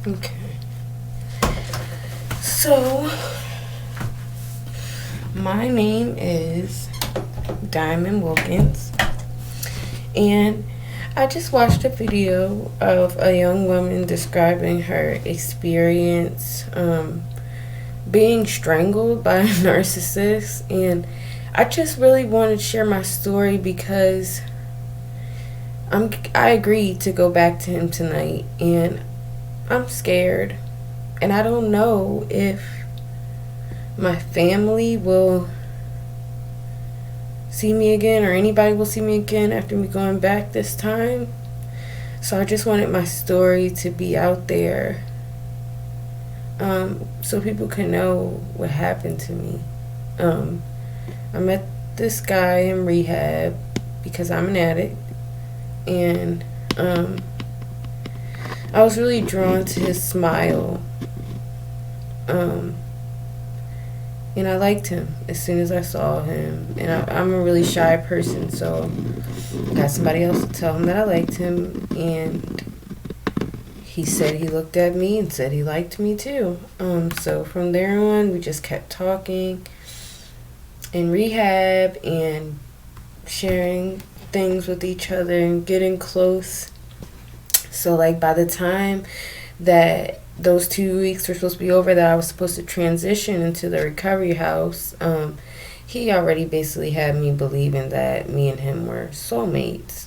Okay. So, my name is Diamond Wilkins, and I just watched a video of a young woman describing her experience being strangled by a narcissist, and I just really wanted to share my story because I agreed to go back to him tonight, and I'm scared, and I don't know if my family will see me again or anybody will see me again after me going back this time. So I just wanted my story to be out there, so people can know what happened to me. I met this guy in rehab because I'm an addict, and I was really drawn to his smile. Um, and I liked him as soon as I saw him. And I'm a really shy person, so I got somebody else to tell him that I liked him. And he said he looked at me and said he liked me too. So from there on, we just kept talking in rehab and sharing things with each other and getting close. So, like, by the time that those 2 weeks were supposed to be over, that I was supposed to transition into the recovery house, he already basically had me believing that me and him were soulmates.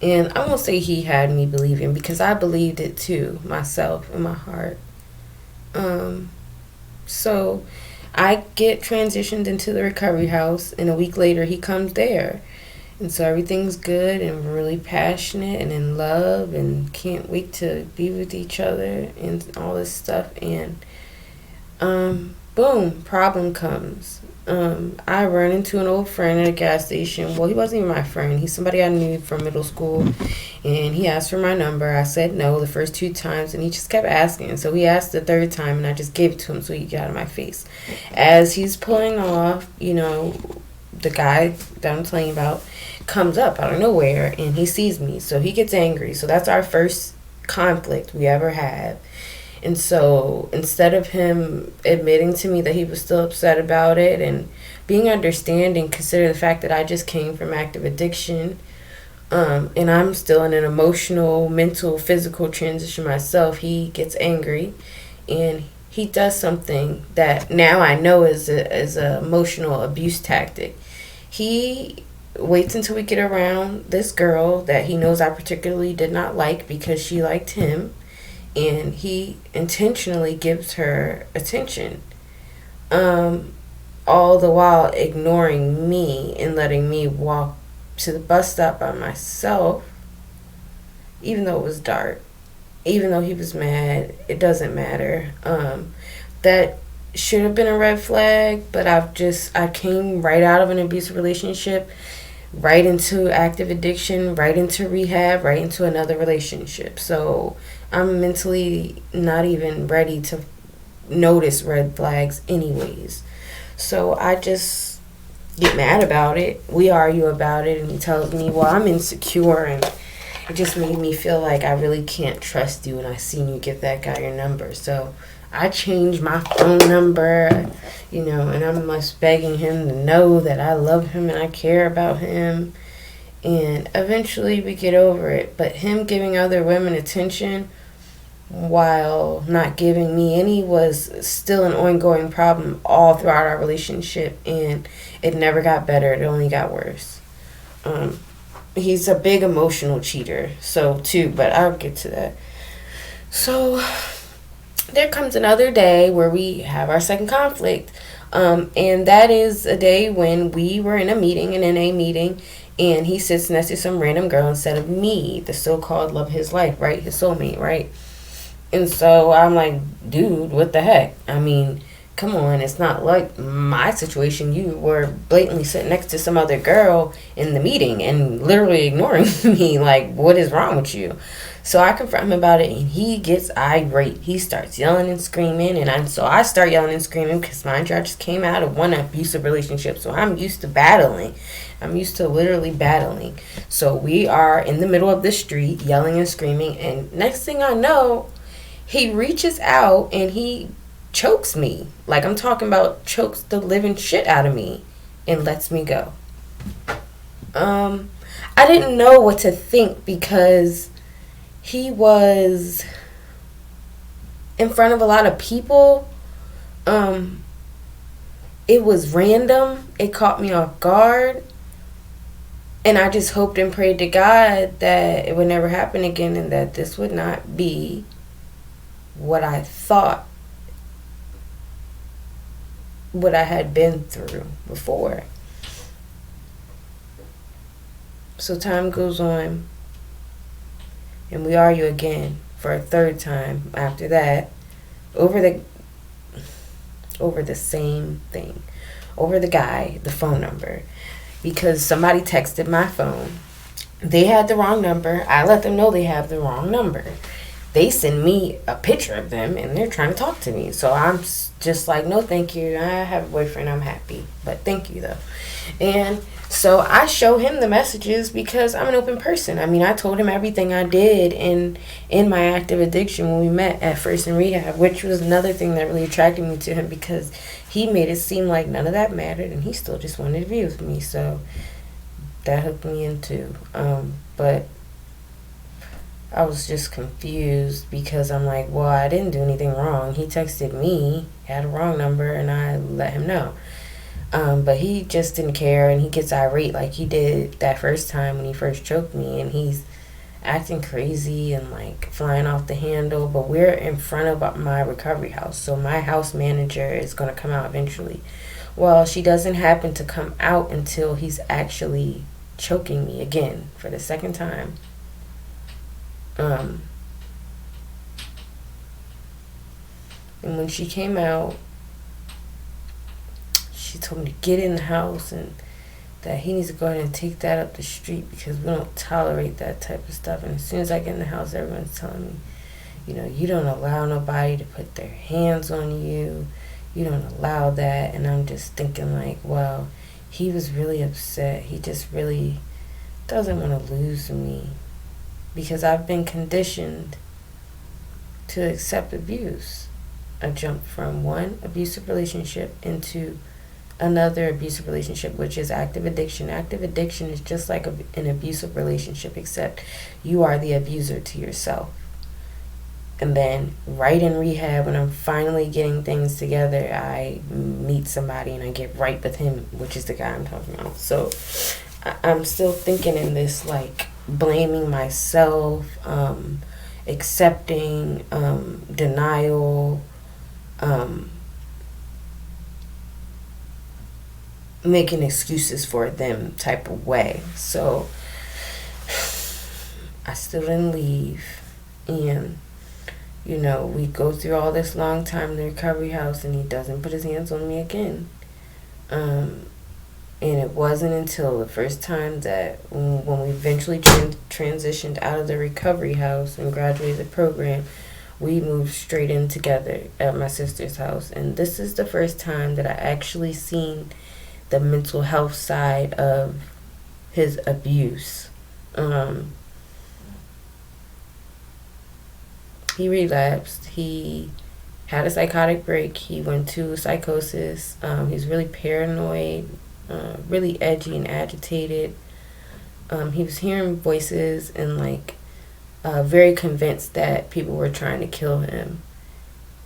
And I won't say he had me believing because I believed it too, myself, in my heart. So I get transitioned into the recovery house, and a week later he comes there. And so everything's good, and we're really passionate and in love and can't wait to be with each other and all this stuff. And boom, problem comes. I run into an old friend at a gas station. Well, he wasn't even my friend. He's somebody I knew from middle school. And he asked for my number. I said no the first 2 times, and he just kept asking. So he asked the third time, and I just gave it to him so he got out of my face. As he's pulling off, the guy that I'm telling you about comes up out of nowhere, and he sees me. So he gets angry. So that's our first conflict we ever had. And so instead of him admitting to me that he was still upset about it and being understanding, consider the fact that I just came from active addiction, and I'm still in an emotional, mental, physical transition myself, he gets angry and he does something that now I know is a emotional abuse tactic. He waits until we get around this girl that he knows I particularly did not like because she liked him, and he intentionally gives her attention, all the while ignoring me and letting me walk to the bus stop by myself, even though it was dark, even though he was mad. It doesn't matter. That should have been a red flag, but I came right out of an abusive relationship, right into active addiction, right into rehab, right into another relationship. So I'm mentally not even ready to notice red flags anyways. So I just get mad about it. We argue about it, and he tells me, well, I'm insecure, and it just made me feel like I really can't trust you, and I seen you give that guy your number. So I changed my phone number, and I'm just begging him to know that I love him and I care about him. And eventually we get over it. But him giving other women attention while not giving me any was still an ongoing problem all throughout our relationship. And it never got better. It only got worse. He's a big emotional cheater, so too, but I'll get to that. So there comes another day where we have our second conflict. And that is a day when we were in a meeting, an NA meeting, and he sits next to some random girl instead of me, the so-called love of his life, right? His soulmate, right? And so I'm like, dude, what the heck? I mean, come on, it's not like my situation. You were blatantly sitting next to some other girl in the meeting and literally ignoring me. Like, what is wrong with you? So I confront him about it, and he gets irate. He starts yelling and screaming, and I start yelling and screaming because mind you, I just came out of one abusive relationship, so I'm used to battling. I'm used to literally battling. So we are in the middle of the street yelling and screaming, and next thing I know, he reaches out and he chokes me. Like, I'm talking about chokes the living shit out of me and lets me go. I didn't know what to think because he was in front of a lot of people. It was random. It caught me off guard. And I just hoped and prayed to God that it would never happen again and that this would not be what I thought, what I had been through before. So time goes on, and we argue again for a third time after that over the same thing, over the guy, the phone number, because somebody texted my phone. They had the wrong number. I let them know they have the wrong number. They send me a picture of them and they're trying to talk to me. So I'm just like, no, thank you. I have a boyfriend. I'm happy. But thank you, though. And so I show him the messages because I'm an open person. I mean, I told him everything I did in my active addiction when we met at first in rehab, which was another thing that really attracted me to him because he made it seem like none of that mattered and he still just wanted to be with me. So that hooked me in too. But I was just confused because I'm like, well, I didn't do anything wrong. He texted me, had a wrong number, and I let him know. But he just didn't care, and he gets irate like he did that first time when he first choked me, and he's acting crazy and like flying off the handle. But we're in front of my recovery house, so my house manager is going to come out eventually. Well, she doesn't happen to come out until he's actually choking me again for the second time. And when she came out, she told me to get in the house and that he needs to go ahead and take that up the street because we don't tolerate that type of stuff. And as soon as I get in the house, everyone's telling me, you don't allow nobody to put their hands on you. You don't allow that. And I'm just thinking like, well, he was really upset. He just really doesn't want to lose me because I've been conditioned to accept abuse. I jumped from one abusive relationship into another abusive relationship, which is active addiction. Active addiction is just like an abusive relationship, except you are the abuser to yourself. And then right in rehab, when I'm finally getting things together, I meet somebody and I get right with him, which is the guy I'm talking about. So I'm still thinking in this like blaming myself, accepting, denial, making excuses for them type of way. So I still didn't leave, and we go through all this long time in the recovery house and he doesn't put his hands on me again. And it wasn't until the first time that when we eventually transitioned out of the recovery house and graduated the program, we moved straight in together at my sister's house. And this is the first time that I actually seen the mental health side of his abuse. He relapsed. He had a psychotic break. He went to psychosis. He's really paranoid, really edgy and agitated. He was hearing voices and very convinced that people were trying to kill him.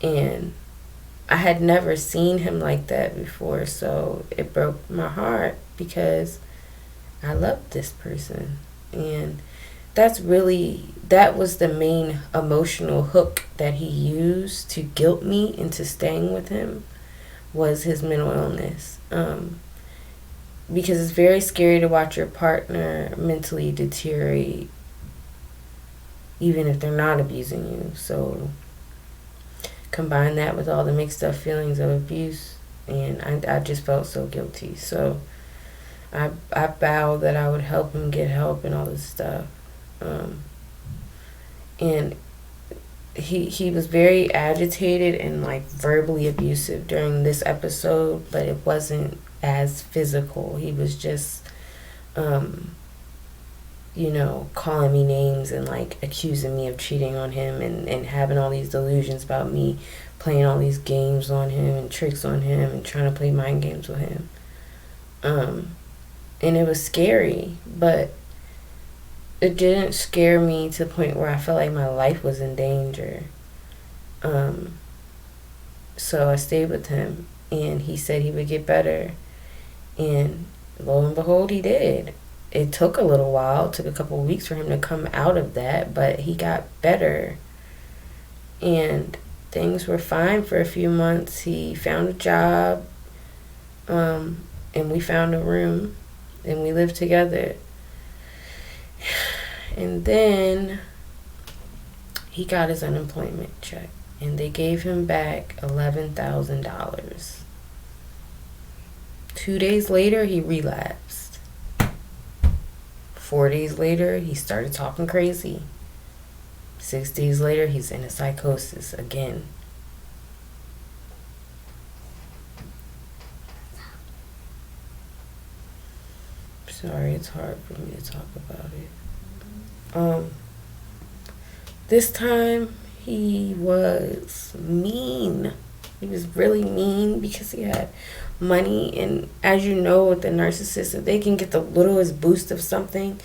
And I had never seen him like that before, so it broke my heart because I loved this person. And that was the main emotional hook that he used to guilt me into staying with him, was his mental illness. Because it's very scary to watch your partner mentally deteriorate even if they're not abusing you. So combine that with all the mixed up feelings of abuse, and I just felt so guilty. So I vowed that I would help him get help and all this stuff. And he was very agitated and like verbally abusive during this episode, but it wasn't as physical. He was just calling me names and like accusing me of cheating on him, and having all these delusions about me playing all these games on him and tricks on him and trying to play mind games with him. And it was scary, but it didn't scare me to the point where I felt like my life was in danger. So I stayed with him, and he said he would get better, and lo and behold, he did. It took a little while. It took a couple of weeks for him to come out of that, but he got better, and things were fine for a few months. He found a job, and we found a room, and we lived together. And then he got his unemployment check, and they gave him back $11,000. 2 days later, he relapsed. 4 days later, he started talking crazy. 6 days later, he's in a psychosis again. Sorry, it's hard for me to talk about it. This time he was mean. He was really mean because he had money, and as you know, with the narcissist, if they can get the littlest boost of something,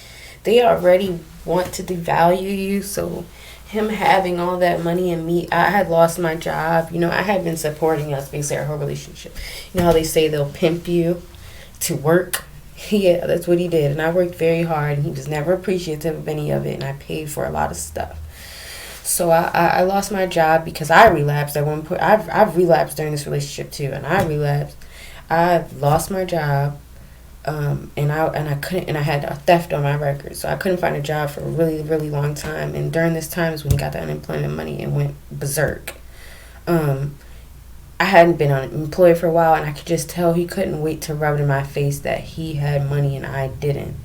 they already want to devalue you. So him having all that money, and me, I had lost my job. I had been supporting us, basically our whole relationship. You know how they say they'll pimp you to work? Yeah, that's what he did. And I worked very hard, and he was never appreciative of any of it, and I paid for a lot of stuff. So I lost my job because I relapsed at one point. I've relapsed during this relationship too, and I relapsed. I lost my job, and I couldn't, and I had a theft on my record, so I couldn't find a job for a really, really long time. And during this time is when he got the unemployment money and went berserk. I hadn't been unemployed for a while, and I could just tell he couldn't wait to rub it in my face that he had money and I didn't.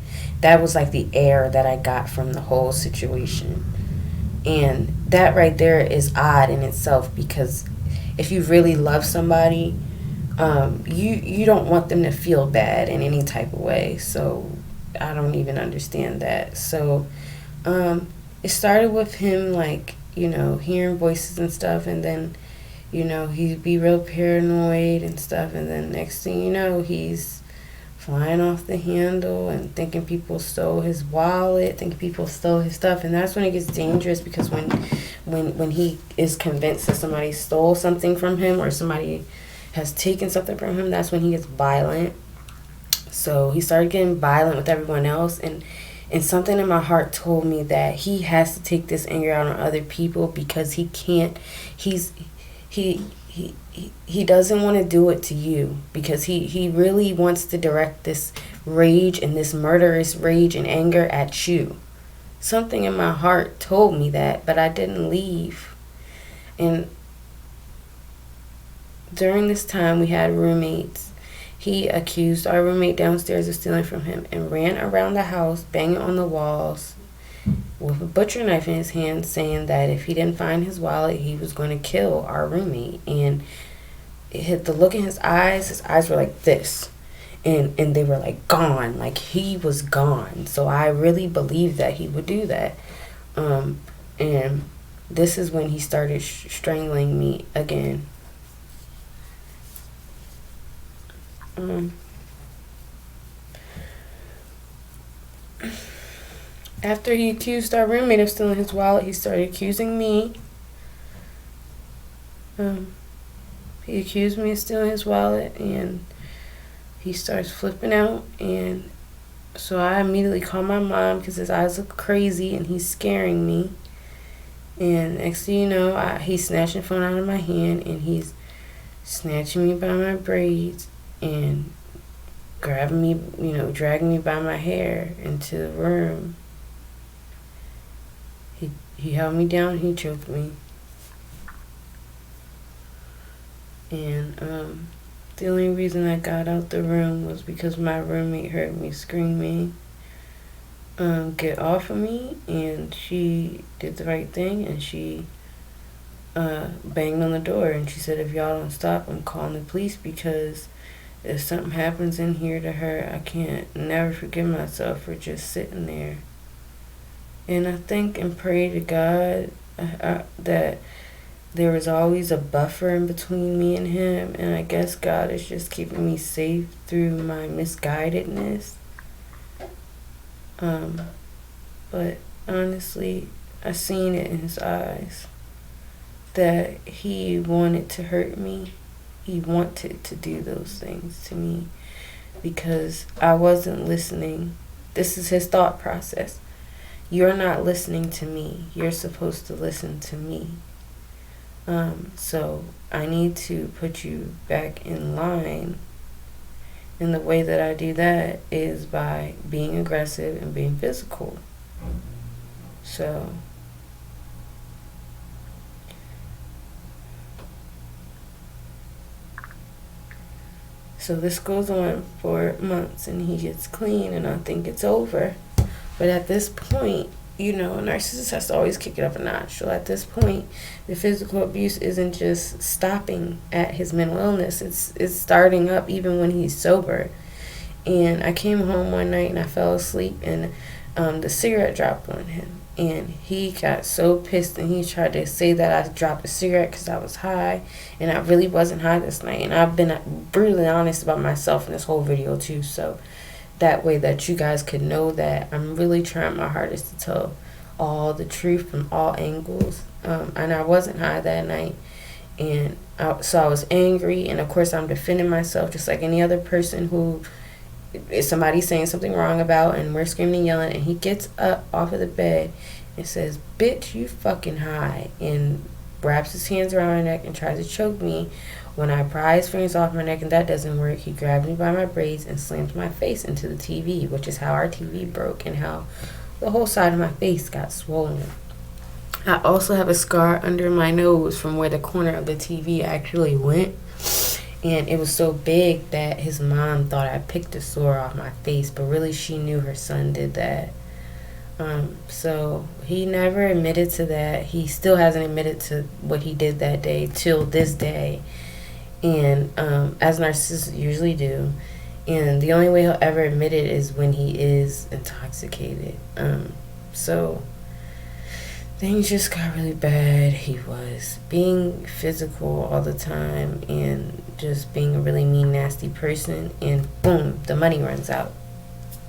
That was like the air that I got from the whole situation. And that right there is odd in itself, because if you really love somebody, you don't want them to feel bad in any type of way. So I don't even understand that. So it started with him, like, hearing voices and stuff, and then he'd be real paranoid and stuff, and then next thing you know, he's flying off the handle and thinking people stole his wallet, thinking people stole his stuff. And that's when it gets dangerous, because when he is convinced that somebody stole something from him, or somebody has taken something from him, that's when he gets violent. So he started getting violent with everyone else, and something in my heart told me that he has to take this anger out on other people, because he can't, he doesn't want to do it to you, because he really wants to direct this rage and this murderous rage and anger at you. Something in my heart told me that, but I didn't leave. And during this time, we had roommates. He accused our roommate downstairs of stealing from him, and ran around the house banging on the walls with a butcher knife in his hand, saying that if he didn't find his wallet, he was going to kill our roommate. And it hit the look in his eyes were like this, and they were like gone, like he was gone. So I really believed that he would do that. And this is when he started strangling me again. After he accused our roommate of stealing his wallet, he started accusing me. He accused me of stealing his wallet, and he starts flipping out. And so I immediately called my mom, because his eyes look crazy and he's scaring me. And next thing you know, he's snatching the phone out of my hand, and he's snatching me by my braids and grabbing me, dragging me by my hair into the room. He held me down, he choked me. And the only reason I got out the room was because my roommate heard me screaming, get off of me, and she did the right thing, and she banged on the door, and she said, if y'all don't stop, I'm calling the police, because if something happens in here to her, I can't never forgive myself for just sitting there. And I think and pray to God that there was always a buffer in between me and him, and I guess God is just keeping me safe through my misguidedness. But honestly, I seen it in his eyes that he wanted to hurt me. He wanted to do those things to me because I wasn't listening. This is his thought process. You're not listening to me. You're supposed to listen to me. So I need to put you back in line. And the way that I do that is by being aggressive and being physical. So this goes on for months, and he gets clean, and I think it's over. But at this point, a narcissist has to always kick it up a notch. So at this point, the physical abuse isn't just stopping at his mental illness. It's starting up even when he's sober. And I came home one night and I fell asleep, and the cigarette dropped on him. And he got so pissed, and he tried to say that I dropped a cigarette because I was high. And I really wasn't high this night. And I've been brutally honest about myself in this whole video too. So that way that you guys could know that I'm really trying my hardest to tell all the truth from all angles. And I wasn't high that night. And so I was angry. And of course I'm defending myself just like any other person who is somebody saying something wrong about, and we're screaming and yelling, and he gets up off of the bed and says, bitch, you fucking high, and wraps his hands around my neck and tries to choke me. When I pry his fingers off my neck and that doesn't work, he grabs me by my braids and slams my face into the TV, which is how our TV broke and how the whole side of my face got swollen. I also have a scar under my nose from where the corner of the TV actually went. And it was so big that his mom thought I picked the sore off my face, but really she knew her son did that. So he never admitted to that. He still hasn't admitted to what he did that day till this day. And as narcissists usually do. And the only way he'll ever admit it is when he is intoxicated. So things just got really bad. He was being physical all the time and just being a really mean, nasty person. And boom, the money runs out.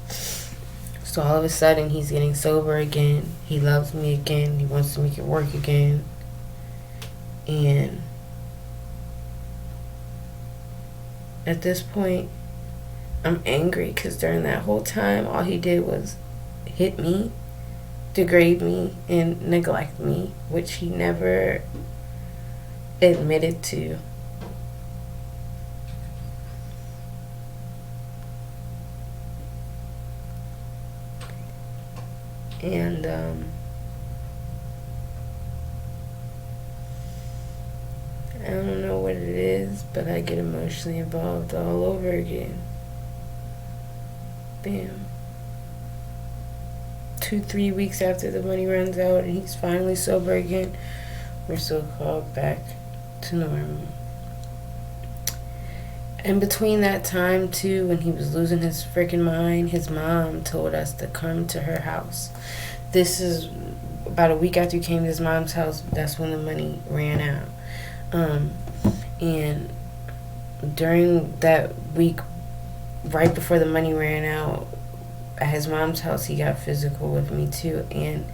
So all of a sudden, he's getting sober again. He loves me again. He wants to make it work again. And at this point, I'm angry because during that whole time, all he did was hit me, degrade me, and neglect me, which he never admitted to. And I don't know what it is, but I get emotionally involved all over again. Bam. 2-3 weeks after the money runs out and he's finally sober again, we're so-called back to normal. And between that time too, when he was losing his freaking mind, his mom told us to come to her house. This is about a week after he came to his mom's house. That's when the money ran out. And during that week, right before the money ran out, at his mom's house, he got physical with me too and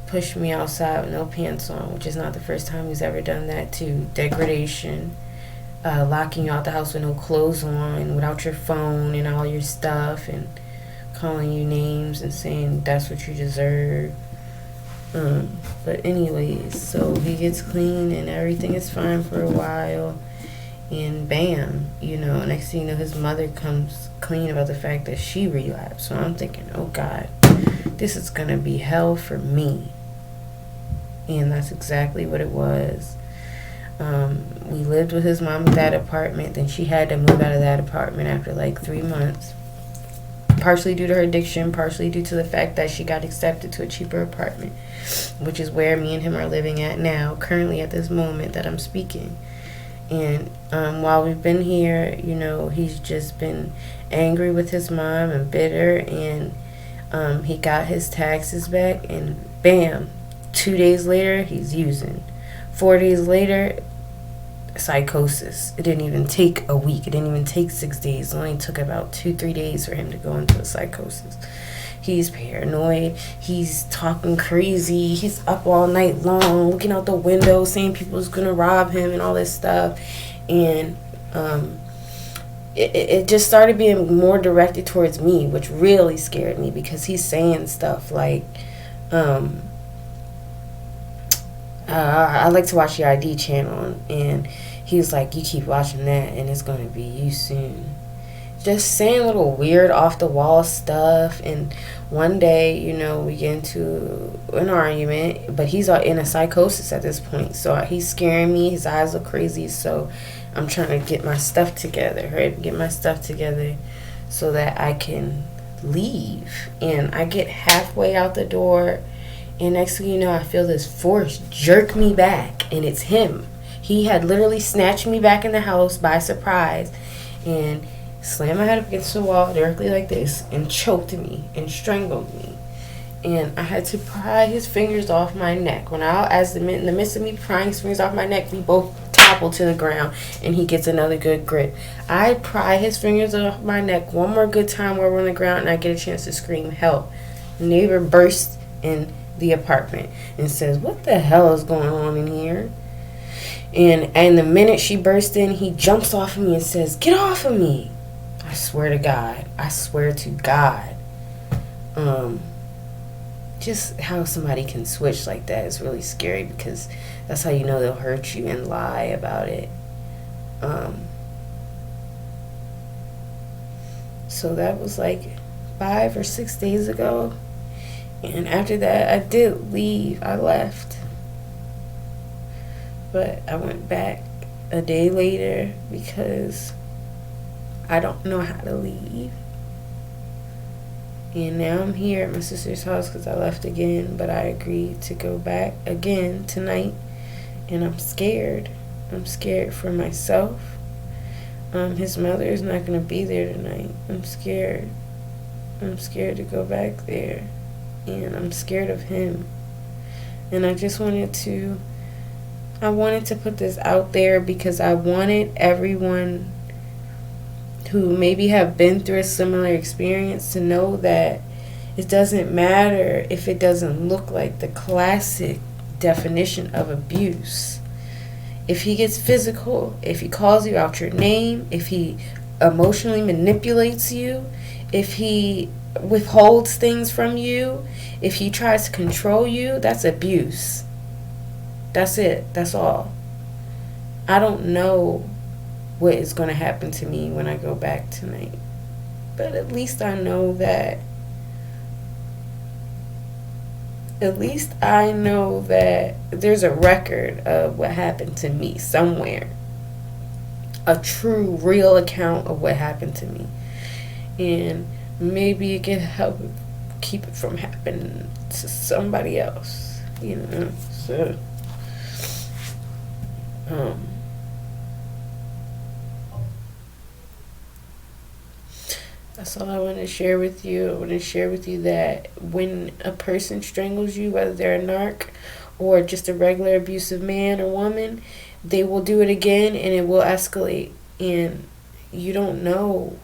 pushed me outside with no pants on, which is not the first time he's ever done that too. Degradation, locking you out the house with no clothes on, without your phone and all your stuff, and calling you names and saying that's what you deserve. But anyways, so he gets clean and everything is fine for a while, and bam, next thing you know, his mother comes clean about the fact that she relapsed. So I'm thinking, oh God, this is gonna be hell for me. And that's exactly what it was. We lived with his mom in that apartment. Then she had to move out of that apartment after like 3 months. Partially due to her addiction, partially due to the fact that she got accepted to a cheaper apartment, which is where me and him are living at now, currently at this moment that I'm speaking. And while we've been here, you know, he's just been angry with his mom and bitter. And he got his taxes back, and bam, 2 days later, he's using. 4 days later, psychosis. It didn't even take a week. It didn't even take 6 days. It only took about 2-3 days for him to go into a psychosis. He's paranoid. He's talking crazy. He's up all night long, looking out the window, saying people's gonna rob him and all this stuff. And it just started being more directed towards me, which really scared me, because he's saying stuff like, I like to watch your ID channel, and he was like, you keep watching that and it's going to be you soon. Just saying little weird off the wall stuff. And one day, you know, we get into an argument, but he's in a psychosis at this point, so he's scaring me. His eyes look crazy, so I'm trying to get my stuff together, right? Get my stuff together so that I can leave. And I get halfway out the door, and next thing you know, I feel this force jerk me back, and it's him. He had literally snatched me back in the house by surprise and slammed my head up against the wall directly like this and choked me and strangled me. And I had to pry his fingers off my neck. In the midst of me prying his fingers off my neck, we both topple to the ground, and he gets another good grip. I pry his fingers off my neck one more good time while we're on the ground, and I get a chance to scream help. The neighbor bursts in the apartment and says, what the hell is going on in here? And the minute she bursts in, he jumps off of me and says, get off of me. I swear to God. Just how somebody can switch like that is really scary, because that's how you know they'll hurt you and lie about it. So that was like 5 or 6 days ago. And after that, I did leave. I left. But I went back a day later because I don't know how to leave. And now I'm here at my sister's house because I left again. But I agreed to go back again tonight. And I'm scared. I'm scared for myself. His mother is not going to be there tonight. I'm scared. I'm scared to go back there. And I'm scared of him. And I wanted to put this out there because I wanted everyone who maybe have been through a similar experience to know that it doesn't matter if it doesn't look like the classic definition of abuse. If he gets physical, if he calls you out your name, if he emotionally manipulates you, if he withholds things from you, if he tries to control you, that's abuse. That's it. That's all. I don't know what is going to happen to me when I go back tonight, but at least I know that there's a record of what happened to me somewhere, a true real account of what happened to me, and maybe it can help keep it from happening to somebody else, you know. So that's all I want to share with you. I want to share with you that when a person strangles you, whether they're a narc or just a regular abusive man or woman, they will do it again, and it will escalate. And you don't know.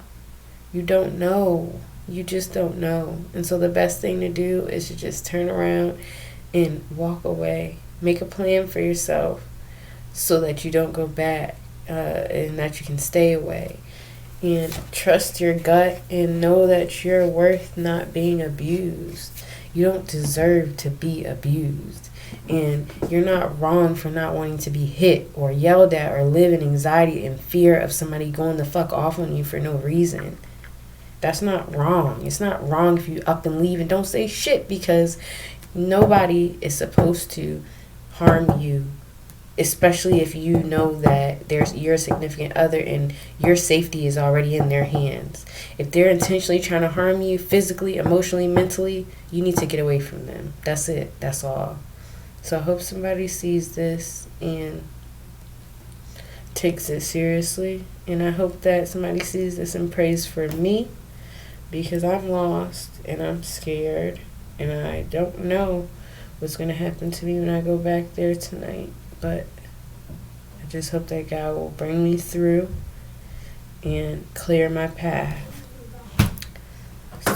You don't know. You just don't know. And so the best thing to do is to just turn around and walk away. Make a plan for yourself so that you don't go back, and that you can stay away. And trust your gut and know that you're worth not being abused. You don't deserve to be abused. And you're not wrong for not wanting to be hit or yelled at or live in anxiety and fear of somebody going the fuck off on you for no reason. That's not wrong. It's not wrong if you up and leave and don't say shit, because nobody is supposed to harm you especially if you know that there's your significant other and your safety is already in their hands. If they're intentionally trying to harm you physically, emotionally, mentally, you need to get away from them. That's it. That's all. So I hope somebody sees this and takes it seriously. And I hope that somebody sees this and prays for me, because I'm lost and I'm scared and I don't know what's going to happen to me when I go back there tonight. But I just hope that God will bring me through and clear my path.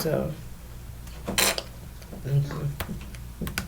So, thank you.